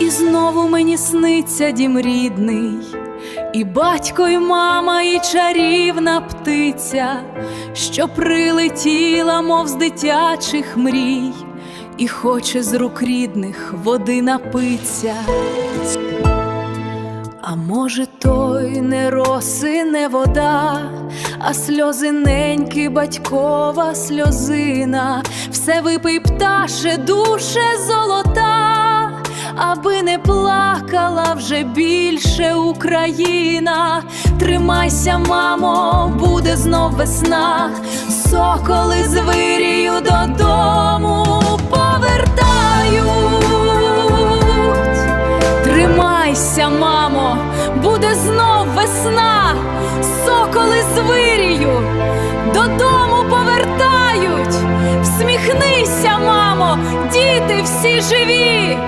І знову мені сниться дім рідний, і батько, і мама, і чарівна птиця, що прилетіла, мов з дитячих мрій, і хоче з рук рідних води напиться. А може, той не роси, не вода, а сльози неньки, батькова сльозина. Все випий, пташе, душе золота, аби не плакала вже більше Україна. Тримайся, мамо, буде знов весна, соколи з вирію додому повертають. Тримайся, мамо, буде знов весна, соколи з вирію додому повертають. Всміхнися, мамо, діти всі живі.